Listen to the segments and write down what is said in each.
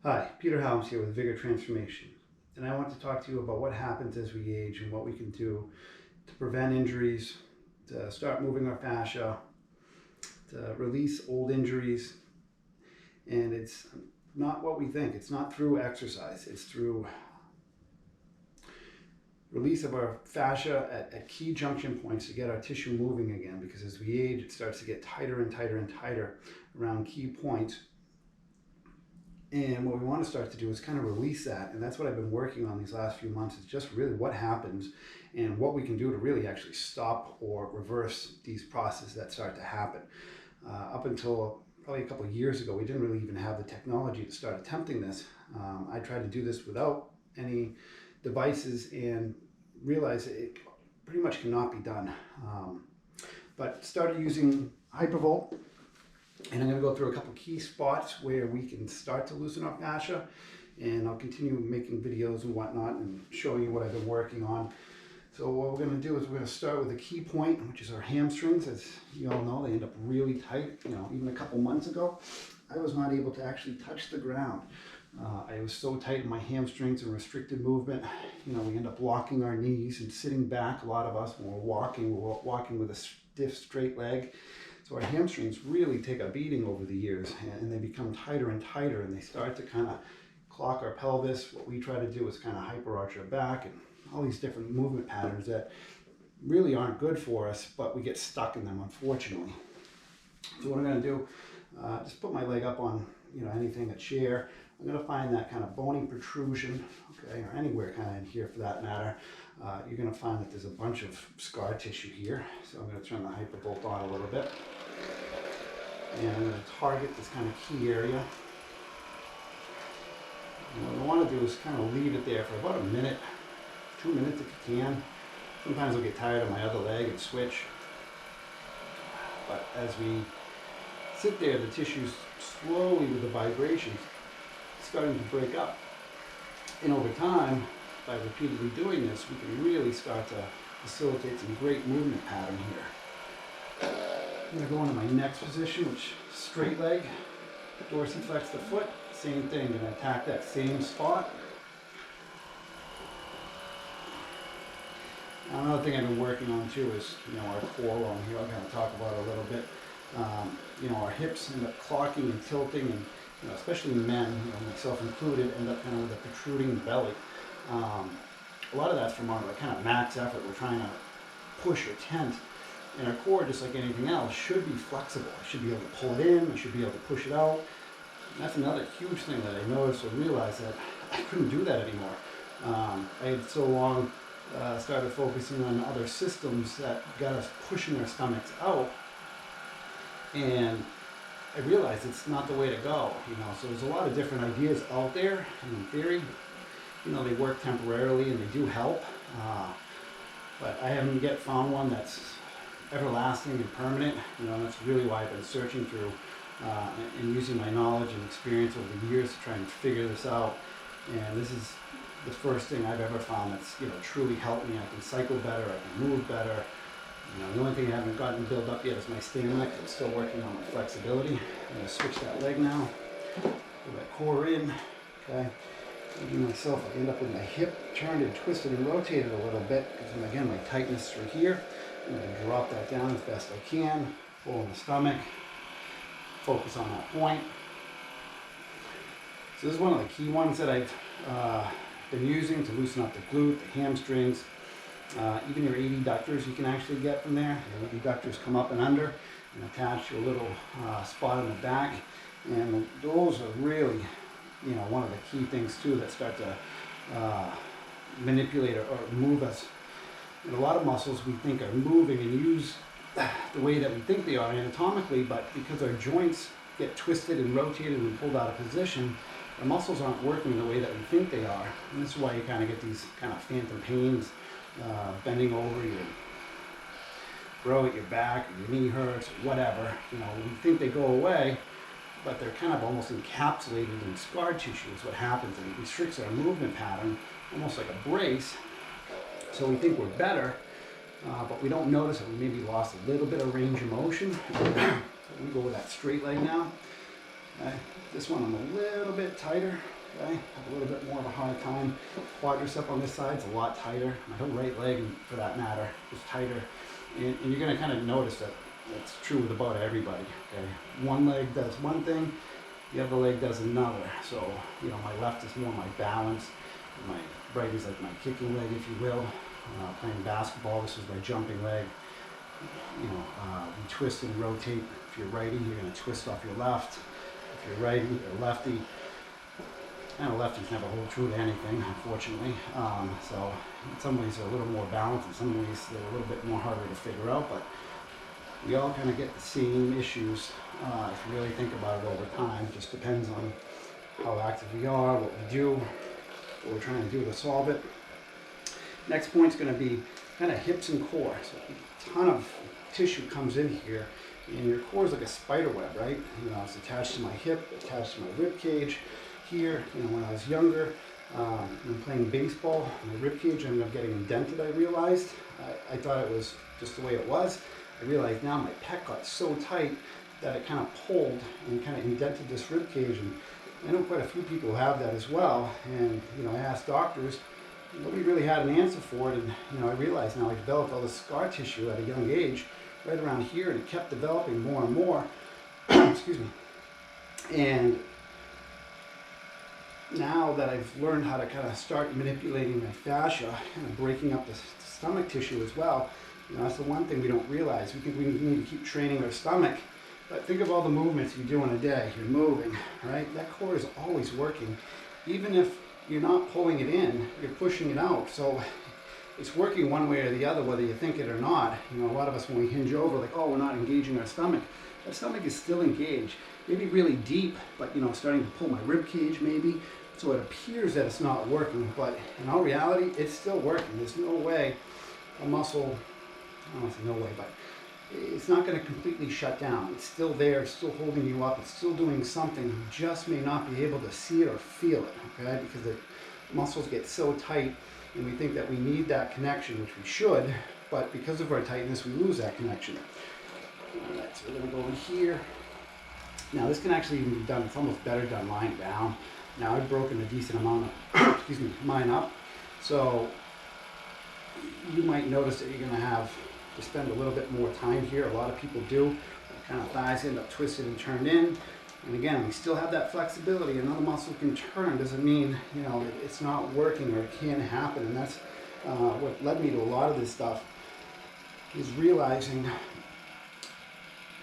Hi, Peter Helms here with Vigortransformations, and I want to talk to you about what happens as we age and what we can do to prevent injuries, to start moving our fascia, to release old injuries. And it's not what we think. It's not through exercise. It's through release of our fascia at key junction points to get our tissue moving again, because as we age, it starts to get tighter and tighter and tighter around key points. And what we want to start to do is kind of release that. And that's what I've been working on these last few months, is just really what happens and what we can do to really actually stop or reverse these processes that start to happen. Up until probably a couple of years ago, we didn't really even have the technology to start attempting this. I tried to do this without any devices and realized it pretty much cannot be done. But started using Hypervolt. And I'm going to go through a couple key spots where we can start to loosen our fascia, and I'll continue making videos and whatnot and showing you what I've been working on. So what we're going to do is we're going to start with a key point, which is our hamstrings. As you all know, they end up really tight. Even a couple months ago, I was not able to actually touch the ground. I was so tight in my hamstrings and restricted movement. We end up locking our knees and sitting back. A lot of us, when we're walking with a stiff, straight leg. So our hamstrings really take a beating over the years, and they become tighter and tighter, and they start to kind of clock our pelvis. What we try to do is kind of hyper arch our back and all these different movement patterns that really aren't good for us, but we get stuck in them, unfortunately. So what I'm going to do, just put my leg up on anything, a chair. I'm going to find that kind of bony protrusion, okay, or anywhere kind of in here for that matter. You're going to find that there's a bunch of scar tissue here. So I'm going to turn the Hypervolt on a little bit. And I'm going to target this kind of key area. And what I want to do is kind of leave it there for about a minute, 2 minutes if you can. Sometimes I'll get tired of my other leg and switch. But as we sit there, the tissue's slowly, with the vibrations, starting to break up. And over time, by repeatedly doing this, we can really start to facilitate some great movement pattern here. I'm going to go into my next position, which is straight leg, dorsiflex the foot, same thing, going to attack that same spot. Now, another thing I've been working on too is, our core along here. I'll kind of talk about it a little bit. Our hips end up clocking and tilting, and especially men, myself included, end up kind of with a protruding belly. A lot of that's from our kind of max effort. We're trying to push or tent. And our core, just like anything else, should be flexible. I should be able to pull it in. I should be able to push it out. And that's another huge thing that I noticed or realized, that I couldn't do that anymore. I had so long started focusing on other systems that got us pushing our stomachs out. And I realized it's not the way to go. So there's a lot of different ideas out there, and in theory, they work temporarily and they do help. But I haven't yet found one that's everlasting and permanent. That's really why I've been searching through and using my knowledge and experience over the years to try and figure this out. And this is the first thing I've ever found that's truly helped me. I can cycle better, I can move better. The only thing I haven't gotten built up yet is my stamina. I'm still working on my flexibility. I'm going to switch that leg now. Pull that core in. Okay. Myself, I end up with my hip turned and twisted and rotated a little bit, because again, my tightness through here. I'm going to drop that down as best I can. Pull in the stomach. Focus on that point. So this is one of the key ones that I've been using to loosen up the glute, the hamstrings. Even your adductors you can actually get from there. The adductors come up and under and attach to a little spot in the back. And those are really, one of the key things too that start to manipulate or move us. And a lot of muscles we think are moving and use the way that we think they are anatomically, but because our joints get twisted and rotated and pulled out of position, our muscles aren't working the way that we think they are. And this is why you kind of get these kind of phantom pains, bending over your throat, your back, or your knee hurts, or whatever. We think they go away, but they're kind of almost encapsulated in scar tissue is what happens, and it restricts our movement pattern, almost like a brace. So we think we're better, but we don't notice that we maybe lost a little bit of range of motion. So we go with that straight leg now. Okay? This one I'm a little bit tighter. Okay? Have a little bit more of a hard time. Quadricep on this side's a lot tighter. My whole right leg, for that matter, is tighter. And you're going to kind of notice that that's true with about everybody. Okay? One leg does one thing, the other leg does another. So, you know, my left is more my balance. My right is like my kicking leg, if you will. Playing basketball, this is my jumping leg. You know, we twist and rotate. If you're righty, you're going to twist off your left. If you're righty or lefty, and lefties never hold true to anything, unfortunately. So in some ways they're a little more balanced, in some ways they're a little bit more harder to figure out, but we all kind of get the same issues if you really think about it over time. It just depends on how active we are, what we do, what we're trying to do to solve it. Next point's going to be kind of hips and core. So a ton of tissue comes in here, and your core is like a spider web, right? You know, it's attached to my hip, attached to my rib cage. Here, you know, when I was younger, when playing baseball, my rib cage ended up getting indented, I realized. I thought it was just the way it was. I realized now my pec got so tight that it kind of pulled and kind of indented this rib cage. And I know quite a few people have that as well. And, you know, I asked doctors, nobody really had an answer for it. And, you know, I realized now I developed all this scar tissue at a young age, right around here, and it kept developing more and more. Excuse me. And now that I've learned how to kind of start manipulating my fascia and breaking up the stomach tissue as well, you know, that's the one thing we don't realize. We think we need to keep training our stomach, but think of all the movements you do in a day. You're moving, right? That core is always working. Even if you're not pulling it in, you're pushing it out. So it's working one way or the other, whether you think it or not. You know, a lot of us, when we hinge over, like, oh, we're not engaging our stomach. That stomach is still engaged. Maybe really deep, but, you know, starting to pull my rib cage maybe. So it appears that it's not working, but in all reality, it's still working. There's no way a muscle, I don't want to say no way, but it's not going to completely shut down. It's still there, it's still holding you up, it's still doing something. You just may not be able to see it or feel it, okay? Because the muscles get so tight, and we think that we need that connection, which we should, but because of our tightness, we lose that connection. All right, so we're going to go over here. Now this can actually even be done, it's almost better done lying down. Now I've broken a decent amount of, excuse me, mine up. So you might notice that you're going to have to spend a little bit more time here. A lot of people do. Kind of thighs end up twisted and turned in. And again, we still have that flexibility. Another muscle can turn. Doesn't mean, you know, it's not working or it can't happen. And that's what led me to a lot of this stuff, is realizing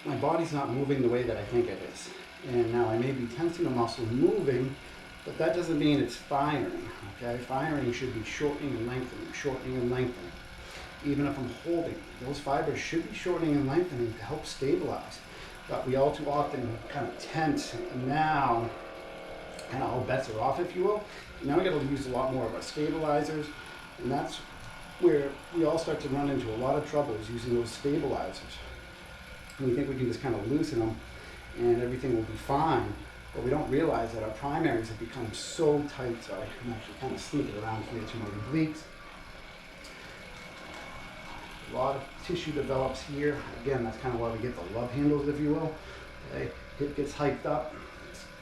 my body's not moving the way that I think it is. And now I may be tensing a muscle moving, but that doesn't mean it's firing, okay? Firing should be shortening and lengthening, shortening and lengthening. Even if I'm holding, those fibers should be shortening and lengthening to help stabilize. But we all too often kind of tense, and now kind of all bets are off, if you will. Now we got to use a lot more of our stabilizers, and that's where we all start to run into a lot of troubles using those stabilizers. And we think we can just kind of loosen them and everything will be fine. But we don't realize that our primaries have become so tight. So I'm actually kind of sneaking around here to my obliques. A lot of tissue develops here. Again, that's kind of why we get the love handles, if you will. Okay. Hip gets hiked up.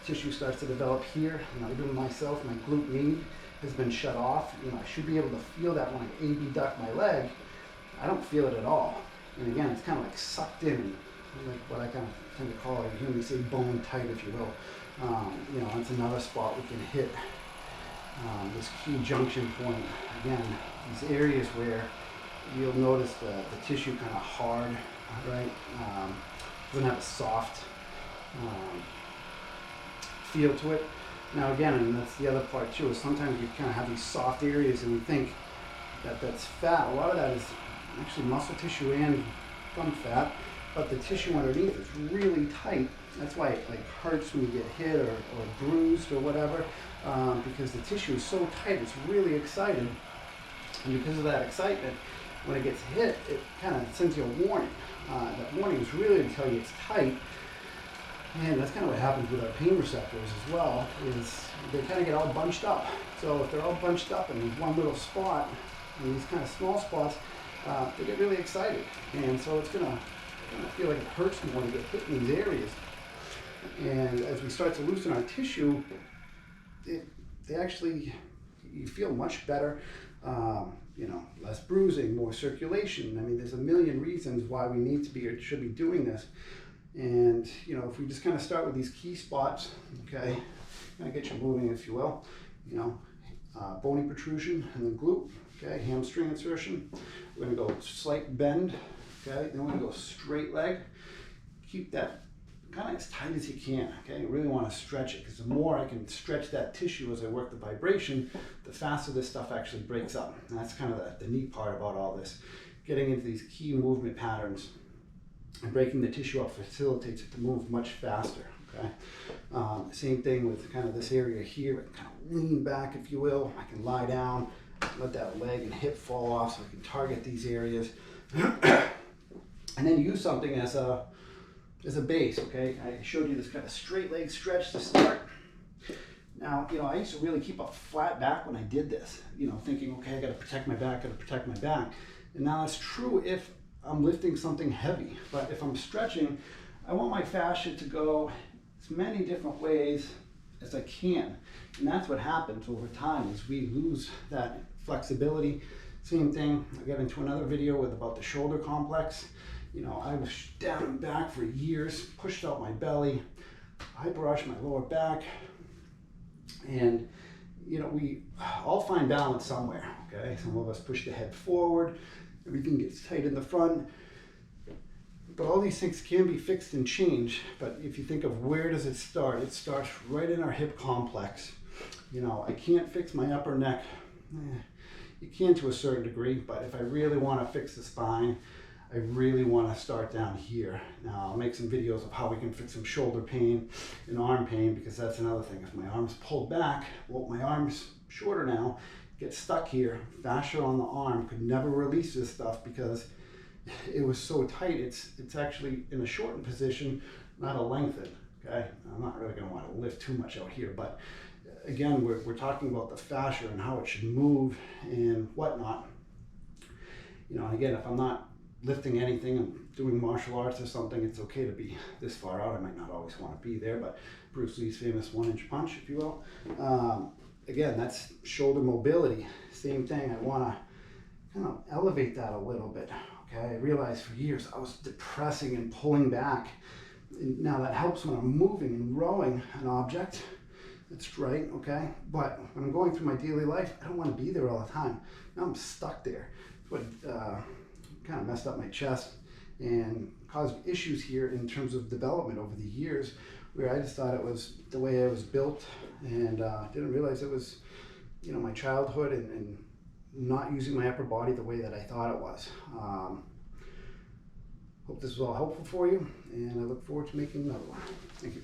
Tissue starts to develop here. Now, even myself, my glute med has been shut off. You know, I should be able to feel that when I AB duck my leg. I don't feel it at all. And again, it's kind of like sucked in, like what I kind of tend to call it. You hear me say bone tight, if you will. You know, it's another spot we can hit this key junction point. Again, these areas where you'll notice the tissue kind of hard, right? Doesn't have a soft feel to it. Now again, and that's the other part too, is sometimes we kind of have these soft areas and we think that that's fat. A lot of that is actually muscle tissue and some fat, but the tissue underneath is really tight. That's why it like hurts when you get hit or bruised or whatever, because the tissue is so tight, it's really excited. And because of that excitement, when it gets hit, it kind of sends you a warning. That warning is really to tell you it's tight. And that's kind of what happens with our pain receptors as well, is they kind of get all bunched up. So if they're all bunched up in one little spot, in these kind of small spots, they get really excited. And so it's gonna feel like it hurts more to get hit in these areas. And as we start to loosen our tissue, you feel much better. You know, less bruising, more circulation. I mean, there's a million reasons why we need to be or should be doing this. And, you know, if we just kind of start with these key spots, okay, kind of get you moving, if you will, you know, bony protrusion in the glute, okay, hamstring insertion. We're going to go slight bend, okay, then we're going to go straight leg. Keep that kind of as tight as you can, okay? You really want to stretch it, because the more I can stretch that tissue as I work the vibration, the faster this stuff actually breaks up. And that's kind of the neat part about all this. Getting into these key movement patterns and breaking the tissue up facilitates it to move much faster, okay? Same thing with kind of this area here. I can kind of lean back, if you will. I can lie down, let that leg and hip fall off so I can target these areas. And then use something as a base, okay? I showed you this kind of straight leg stretch to start. Now, you know, I used to really keep a flat back when I did this, you know, thinking, okay, I gotta protect my back, And now that's true if I'm lifting something heavy, but if I'm stretching, I want my fascia to go as many different ways as I can. And that's what happens over time, is we lose that flexibility. Same thing, I got into another video about the shoulder complex. You know, I was down and back for years, pushed out my belly, I brushed my lower back, and, you know, we all find balance somewhere, okay? Some of us push the head forward, everything gets tight in the front, but all these things can be fixed and changed. But if you think of where does it starts right in our hip complex. You know, I can't fix my upper neck. You can to a certain degree, but if I really want to fix the spine, I really want to start down here. Now, I'll make some videos of how we can fix some shoulder pain and arm pain, because that's another thing. If my arm's pulled back, well, my arm's shorter now, gets stuck here. Fascia on the arm could never release this stuff because it was so tight. It's actually in a shortened position, not a lengthened, okay? I'm not really going to want to lift too much out here, but again, we're talking about the fascia and how it should move and whatnot. You know, and again, if I'm not lifting anything and doing martial arts or something, it's okay to be this far out. I might not always want to be there, but Bruce Lee's famous 1-inch punch, if you will. Again, that's shoulder mobility. Same thing, I want to kind of elevate that a little bit, okay? I realized for years I was depressing and pulling back. And now that helps when I'm moving and rowing an object. That's right, okay? But when I'm going through my daily life, I don't want to be there all the time. Now I'm stuck there. It's what kind of messed up my chest and caused issues here in terms of development over the years, where I just thought it was the way I was built, and didn't realize it was, you know, my childhood and not using my upper body the way that I thought it was. Hope this was all helpful for you, and I look forward to making another one. Thank you.